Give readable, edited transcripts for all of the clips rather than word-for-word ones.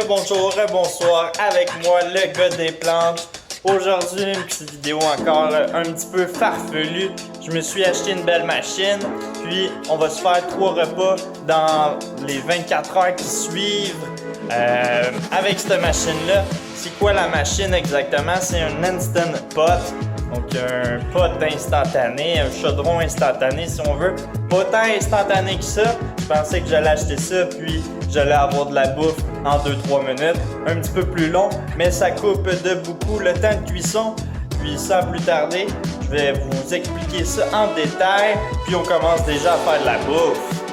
Bonjour, bonsoir, avec moi le gars des plantes. Aujourd'hui, une petite vidéo encore un petit peu farfelue. Je me suis acheté une belle machine, puis on va se faire 3 repas dans les 24 heures qui suivent avec cette machine-là. C'est quoi la machine exactement? C'est un Instant Pot. Donc un pot instantané, un chaudron instantané si on veut. Pas tant instantané que ça. Je pensais que j'allais acheter ça puis j'allais avoir de la bouffe en 2-3 minutes. Un petit peu plus long, mais ça coupe de beaucoup le temps de cuisson. Puis sans plus tarder, je vais vous expliquer ça en détail. Puis on commence déjà à faire de la bouffe.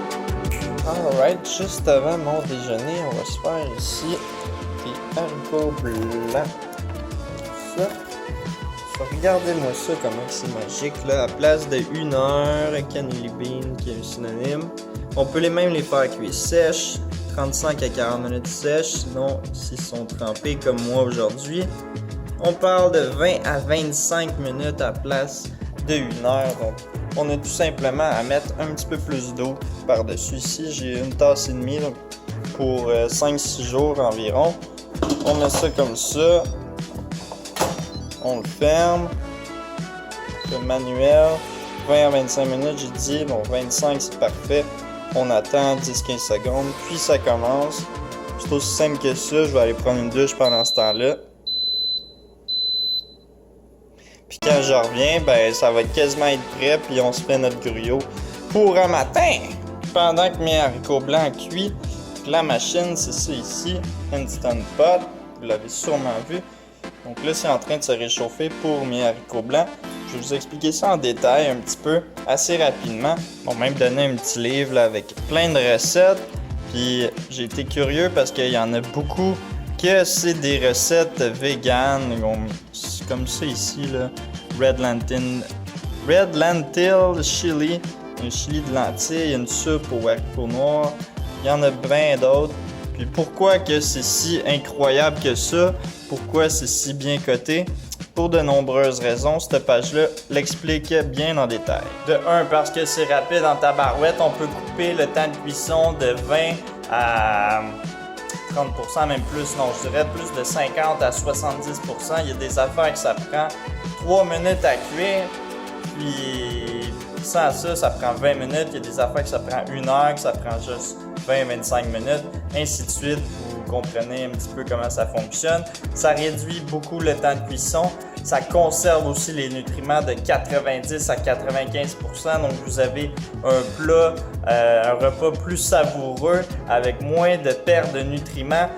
Alright, juste avant mon déjeuner, on va se faire ici des haricots blancs. Ça. Regardez-moi ça, comment c'est magique là. À place de 1 heure, cannoli bean qui est un synonyme. On peut même les faire cuire sèches, 35 à 40 minutes sèches, sinon s'ils sont trempés comme moi aujourd'hui. On parle de 20 à 25 minutes à place de 1 heure. Donc on a tout simplement à mettre un petit peu plus d'eau par-dessus. Ici j'ai une tasse et demie donc, pour 5-6 jours environ. On met ça comme ça. On le ferme, le manuel, 20 à 25 minutes, j'ai dit, bon 25 c'est parfait, on attend 10-15 secondes, puis ça commence, c'est aussi simple que ça, je vais aller prendre une douche pendant ce temps-là. Puis quand je reviens, ben ça va quasiment être prêt, puis on se fait notre gruau pour un matin. Pendant que mes haricots blancs cuits, la machine c'est ça ici, Instant Pot, vous l'avez sûrement vu. Donc là, c'est en train de se réchauffer pour mes haricots blancs. Je vais vous expliquer ça en détail un petit peu, assez rapidement. On m'a même donné un petit livre là, avec plein de recettes. Puis j'ai été curieux parce qu'il y en a beaucoup que c'est des recettes véganes. Comme ça ici, là. Red Lentil Chili. Un chili de lentilles, une soupe aux haricots noirs. Il y en a bien d'autres. Puis pourquoi que c'est si incroyable que ça? Pourquoi c'est si bien coté? Pour de nombreuses raisons, cette page-là l'explique bien en détail. De 1, parce que c'est rapide en tabarouette, on peut couper le temps de cuisson de 20 à 30%, même plus, non, je dirais plus de 50 à 70%. Il y a des affaires que ça prend 3 minutes à cuire, puis sans ça, ça prend 20 minutes. Il y a des affaires que ça prend 1 heure, que ça prend juste 20-25 minutes, ainsi de suite. Vous comprenez un petit peu comment ça fonctionne. Ça réduit beaucoup le temps de cuisson. Ça conserve aussi les nutriments de 90 à 95%. Donc, vous avez un plat, un repas plus savoureux avec moins de perte de nutriments.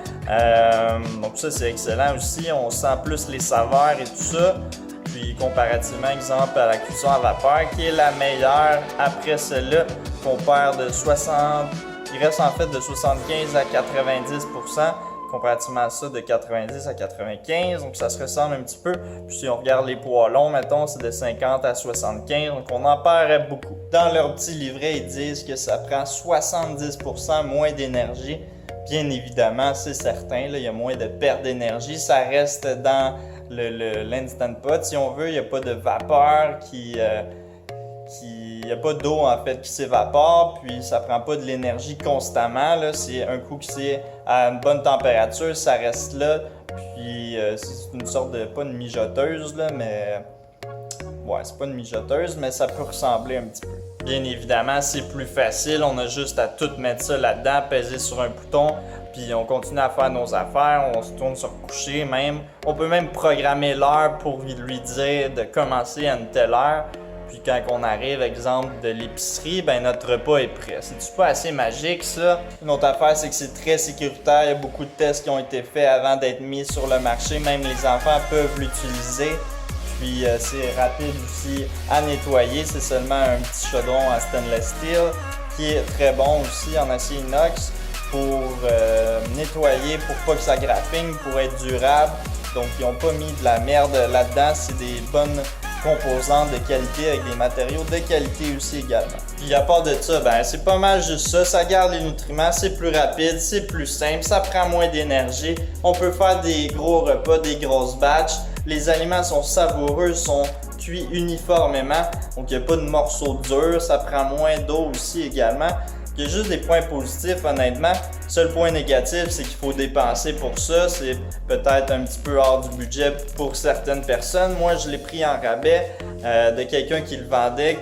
Donc, ça, c'est excellent aussi. On sent plus les saveurs et tout ça. Puis comparativement, exemple, à la cuisson à vapeur, qui est la meilleure après cela, qu'on perd de 60, il reste en fait de 75 à 90%, comparativement à ça de 90 à 95, donc ça se ressemble un petit peu. Puis si on regarde les poêlons, mettons, c'est de 50 à 75, donc on en perd beaucoup. Dans leur petit livret, ils disent que ça prend 70% moins d'énergie. Bien évidemment, c'est certain, là, il y a moins de perte d'énergie, ça reste dans l'Instant Pot, si on veut, il n'y a pas de vapeur il n'y a pas d'eau en fait qui s'évapore, puis ça prend pas de l'énergie constamment, là. C'est un coup que c'est à une bonne température, ça reste là, puis c'est une sorte de, pas une mijoteuse là, mais ouais, c'est pas une mijoteuse, mais ça peut ressembler un petit peu. Bien évidemment, c'est plus facile, on a juste à tout mettre ça là-dedans, peser sur un bouton, puis on continue à faire nos affaires, on se tourne sur coucher même. On peut même programmer l'heure pour lui dire de commencer à une telle heure. Puis quand on arrive, exemple, de l'épicerie, ben notre repas est prêt. C'est-tu pas assez magique, ça? Une autre affaire, c'est que c'est très sécuritaire. Il y a beaucoup de tests qui ont été faits avant d'être mis sur le marché. Même les enfants peuvent l'utiliser. Puis c'est rapide aussi à nettoyer. C'est seulement un petit chaudron en stainless steel qui est très bon aussi en acier inox pour nettoyer, pour pas que ça graffine, pour être durable. Donc ils n'ont pas mis de la merde là-dedans. C'est des bonnes composantes de qualité avec des matériaux de qualité aussi également. Puis à part de ça, ben c'est pas mal juste ça. Ça garde les nutriments, c'est plus rapide, c'est plus simple, ça prend moins d'énergie. On peut faire des gros repas, des grosses batches. Les aliments sont savoureux, sont cuits uniformément. Donc il n'y a pas de morceaux durs, ça prend moins d'eau aussi également. Il y a juste des points positifs honnêtement, Seul point négatif, c'est qu'il faut dépenser pour ça. C'est peut-être un petit peu hors du budget pour certaines personnes. Moi, je l'ai pris en rabais de quelqu'un qui le vendait,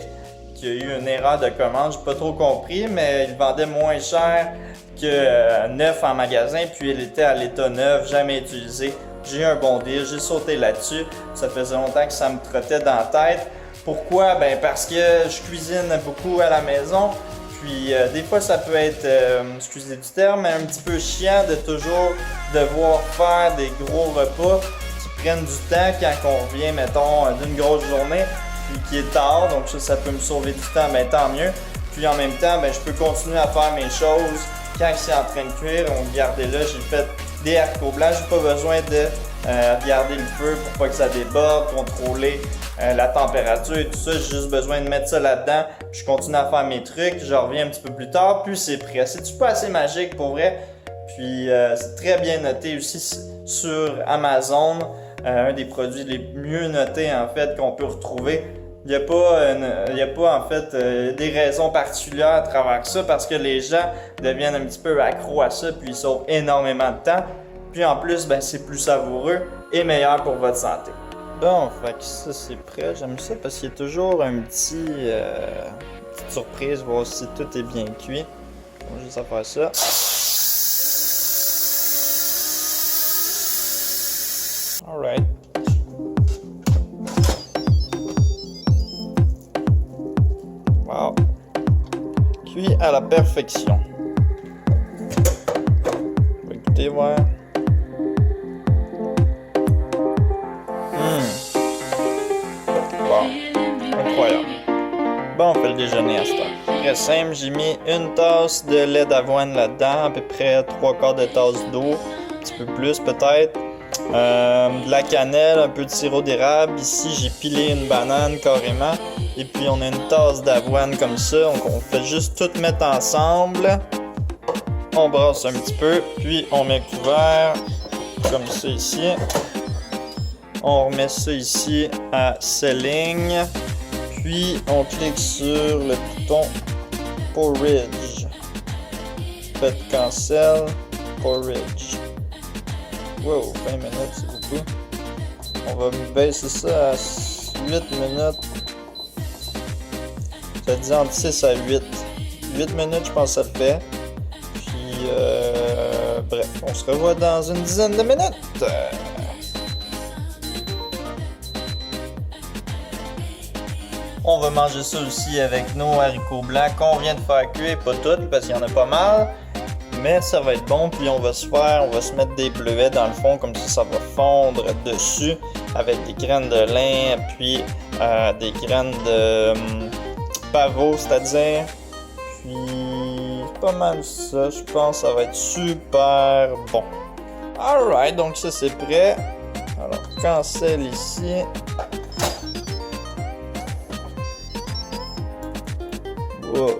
qui a eu une erreur de commande. J'ai pas trop compris, mais il vendait moins cher que neuf en magasin, puis il était à l'état neuf, jamais utilisé. J'ai eu un bon deal, j'ai sauté là-dessus. Ça faisait longtemps que ça me trottait dans la tête. Pourquoi? Ben parce que je cuisine beaucoup à la maison. Puis des fois ça peut être, excusez du terme, un petit peu chiant de toujours devoir faire des gros repas qui prennent du temps quand on revient, mettons, d'une grosse journée, puis qui est tard. Donc ça peut me sauver du temps, ben tant mieux. Puis en même temps, ben, je peux continuer à faire mes choses. Quand c'est en train de cuire, on regardait là, j'ai fait des haricots blancs. J'ai pas besoin de garder le feu pour pas que ça déborde, contrôler la température et tout ça. J'ai juste besoin de mettre ça là-dedans. Puis je continue à faire mes trucs. Je reviens un petit peu plus tard, puis c'est prêt. C'est pas assez magique pour vrai. Puis c'est très bien noté aussi sur Amazon. Un des produits les mieux notés en fait qu'on peut retrouver. Il n'y a pas en fait des raisons particulières à travers ça parce que les gens deviennent un petit peu accros à ça puis ils sauvent énormément de temps. Puis en plus, ben, c'est plus savoureux et meilleur pour votre santé. Bon, fait que ça c'est prêt. J'aime ça parce qu'il y a toujours un petite surprise, voir si tout est bien cuit. On va juste à faire ça. Alright. Wow. Cuit à la perfection. On va écouter, voir. Bon. Incroyable. Bon, on fait le déjeuner à cette heure. Très simple, j'ai mis une tasse de lait d'avoine là-dedans, à peu près 3/4 de tasse d'eau, un petit peu plus peut-être. De la cannelle, un peu de sirop d'érable. Ici, j'ai pilé une banane carrément. Et puis, on a une tasse d'avoine comme ça. Donc, on fait juste tout mettre ensemble. On brasse un petit peu. Puis, on met couvert comme ça ici. On remet ça ici à Selling. Puis, on clique sur le bouton Porridge. Faites cancel. Porridge. Wow, 20 minutes, c'est beaucoup. On va baisser ça à 8 minutes. Ça dit entre 6 à 8. 8 minutes, je pense que ça le fait. Puis, bref, on se revoit dans une dizaine de minutes. On va manger ça aussi avec nos haricots blancs qu'on vient de faire cuire. Pas toutes, parce qu'il y en a pas mal. Mais ça va être bon, puis on va se mettre des bleuets dans le fond, comme ça va fondre dessus avec des graines de lin, puis des graines de pavot, c'est-à-dire. Puis pas mal ça, je pense que ça va être super bon. Alright, donc ça c'est prêt. Alors, cancel ici. Wow.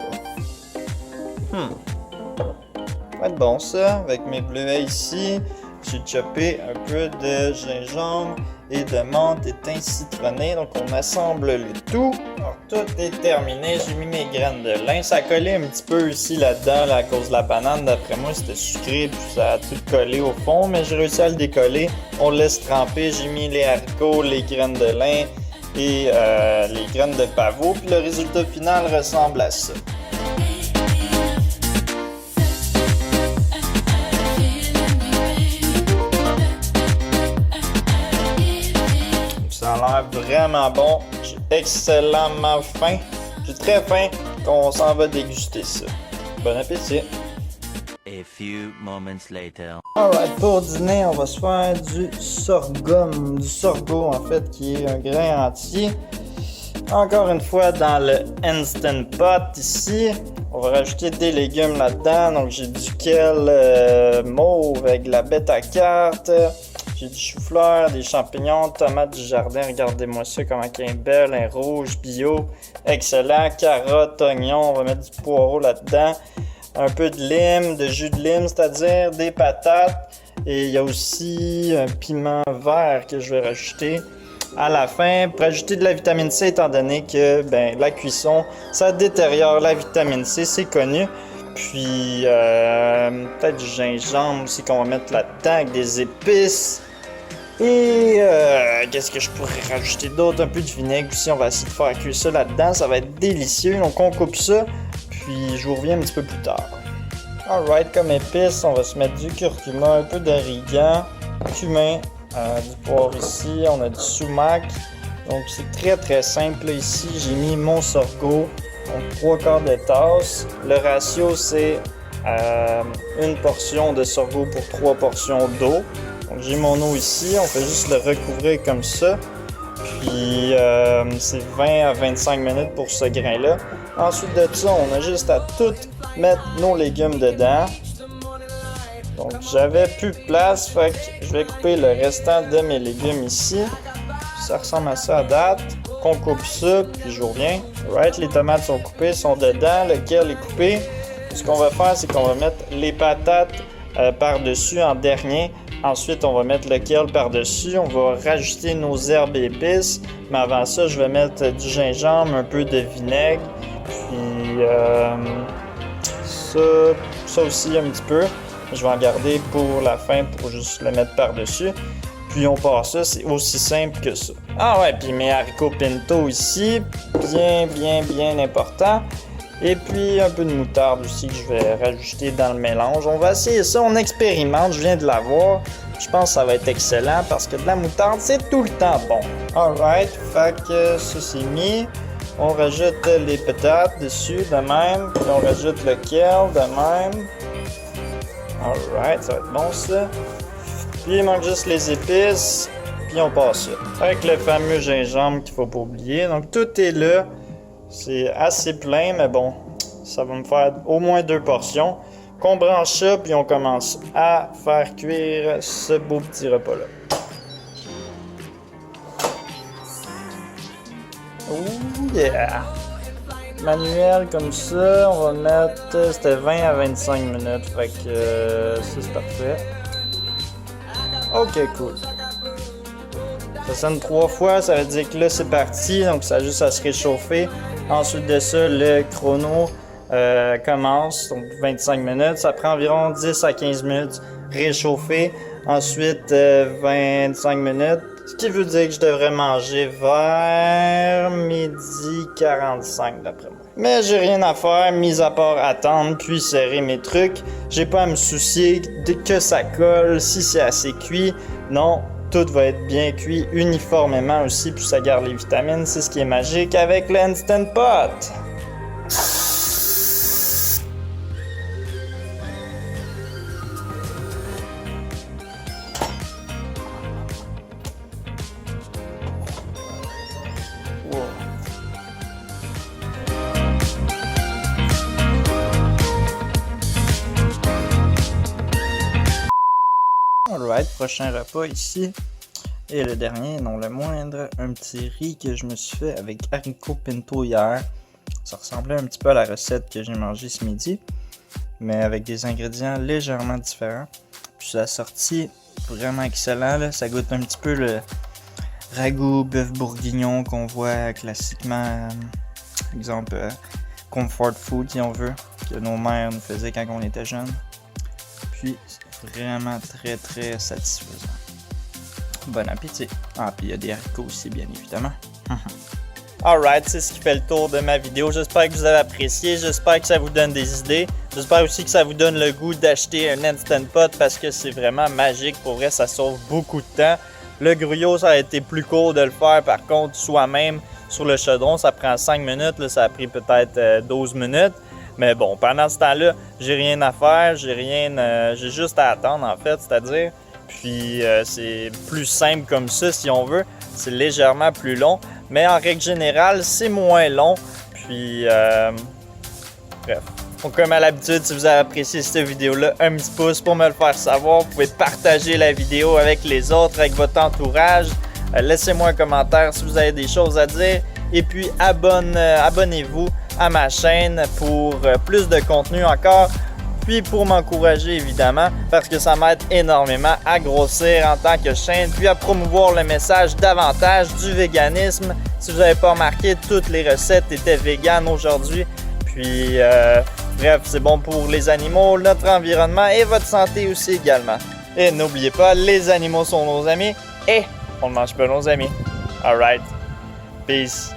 Ça va être bon ça, avec mes bleuets ici. J'ai chopé un peu de gingembre et de menthe et thym citronné. Donc on assemble le tout. Alors tout est terminé. J'ai mis mes graines de lin. Ça a collé un petit peu ici là-dedans là, à cause de la banane. D'après moi c'était sucré puis ça a tout collé au fond. Mais j'ai réussi à le décoller. On le laisse tremper. J'ai mis les haricots, les graines de lin et les graines de pavot. Puis le résultat final ressemble à ça. Ça a l'air vraiment bon. J'ai excellemment faim. J'ai très faim. On s'en va déguster ça. Bon appétit. A few moments later. Alright, pour dîner, on va se faire du sorghum. Du sorgho, en fait, qui est un grain entier. Encore une fois, dans le Instant Pot ici. On va rajouter des légumes là-dedans. Donc, j'ai du kale mauve avec de la bêta-carte. J'ai du chou-fleur, des champignons, tomates du jardin. Regardez-moi ça, comment il est belle, un rouge, bio. Excellent. Carottes, oignons, on va mettre du poireau là-dedans. Un peu de lime, de jus de lime, c'est-à-dire des patates. Et il y a aussi un piment vert que je vais rajouter à la fin pour ajouter de la vitamine C, étant donné que la cuisson, ça détériore la vitamine C, c'est connu. Puis peut-être du gingembre aussi qu'on va mettre là-dedans avec des épices. Et qu'est-ce que je pourrais rajouter d'autre? Un peu de vinaigre aussi, on va essayer de faire cuire ça là-dedans, ça va être délicieux. Donc on coupe ça, puis je vous reviens un petit peu plus tard. Alright, comme épices, on va se mettre du curcuma, un peu d'origan, cumin, du poivre ici, on a du sumac. Donc c'est très très simple là, ici, j'ai mis mon sorgho, donc 3/4 de tasse. Le ratio c'est une portion de sorgho pour 3 portions d'eau. Donc j'ai mon eau ici, on fait juste le recouvrir comme ça. Puis c'est 20 à 25 minutes pour ce grain-là. Ensuite de ça, on a juste à tout mettre nos légumes dedans. Donc j'avais plus de place, fait que je vais couper le restant de mes légumes ici. Ça ressemble à ça à date. Qu'on coupe ça, puis je reviens. Right, les tomates sont coupées, sont dedans. Le kale est coupé. Ce qu'on va faire, c'est qu'on va mettre les patates par-dessus en dernier. Ensuite, on va mettre le kale par-dessus. On va rajouter nos herbes et épices. Mais avant ça, je vais mettre du gingembre, un peu de vinaigre. Puis ça aussi un petit peu. Je vais en garder pour la fin pour juste le mettre par-dessus. Puis on passe ça, c'est aussi simple que ça. Ah ouais, puis mes haricots pinto ici, bien important. Et puis un peu de moutarde aussi que je vais rajouter dans le mélange. On va essayer ça, on expérimente, je viens de l'avoir. Je pense que ça va être excellent parce que de la moutarde, c'est tout le temps bon. Alright, fait que ça c'est mis. On rajoute les patates dessus de même. Puis on rajoute le kale de même. Alright, ça va être bon ça. Puis il manque juste les épices. Puis on passe ça. Avec le fameux gingembre qu'il faut pas oublier. Donc tout est là. C'est assez plein, mais bon, ça va me faire au moins 2 portions. Qu'on branche ça, puis on commence à faire cuire ce beau petit repas-là. Oh yeah! Manuel comme ça, on va mettre, c'était 20 à 25 minutes, fait que ça c'est parfait. Ok, cool. Ça sonne 3 fois, ça veut dire que là c'est parti, donc ça a juste à se réchauffer. Ensuite de ça, le chrono commence, donc 25 minutes. Ça prend environ 10 à 15 minutes réchauffer. Ensuite, 25 minutes. Ce qui veut dire que je devrais manger vers 12h45 d'après moi. Mais j'ai rien à faire, mis à part attendre puis serrer mes trucs. J'ai pas à me soucier que ça colle, si c'est assez cuit. Non, tout va être bien cuit uniformément aussi, puis ça garde les vitamines. C'est ce qui est magique avec l'Instant Pot. Alright, prochain repas ici. Et le dernier, non le moindre, un petit riz que je me suis fait avec haricots pinto hier. Ça ressemblait un petit peu à la recette que j'ai mangée ce midi, mais avec des ingrédients légèrement différents. Puis ça a sorti vraiment excellent, là. Ça goûte un petit peu le ragoût bœuf bourguignon qu'on voit classiquement, exemple comfort food si on veut, que nos mères nous faisaient quand on était jeunes. Puis c'est vraiment très satisfaisant. Bon appétit! Ah, puis il y a des haricots aussi, bien évidemment. Alright, c'est ce qui fait le tour de ma vidéo. J'espère que vous avez apprécié. J'espère que ça vous donne des idées. J'espère aussi que ça vous donne le goût d'acheter un Instant Pot parce que c'est vraiment magique. Pour vrai, ça sauve beaucoup de temps. Le gruyot, ça a été plus court de le faire. Par contre, soi-même sur le chaudron, ça prend 5 minutes. Là, ça a pris peut-être 12 minutes. Mais bon, pendant ce temps-là, j'ai rien à faire. J'ai juste à attendre, en fait, c'est-à-dire. Puis c'est plus simple comme ça si on veut, c'est légèrement plus long, mais en règle générale c'est moins long. Puis bref, donc, comme à l'habitude, si vous avez apprécié cette vidéo-là, un petit pouce pour me le faire savoir. Vous pouvez partager la vidéo avec les autres, avec votre entourage. Laissez-moi un commentaire si vous avez des choses à dire. Et puis abonnez-vous à ma chaîne pour plus de contenu encore. Puis pour m'encourager évidemment, parce que ça m'aide énormément à grossir en tant que chaîne, puis à promouvoir le message davantage du véganisme. Si vous n'avez pas remarqué, toutes les recettes étaient véganes aujourd'hui. Puis Bref, c'est bon pour les animaux, notre environnement et votre santé aussi également. Et n'oubliez pas, les animaux sont nos amis et on ne mange pas nos amis. Alright. Peace.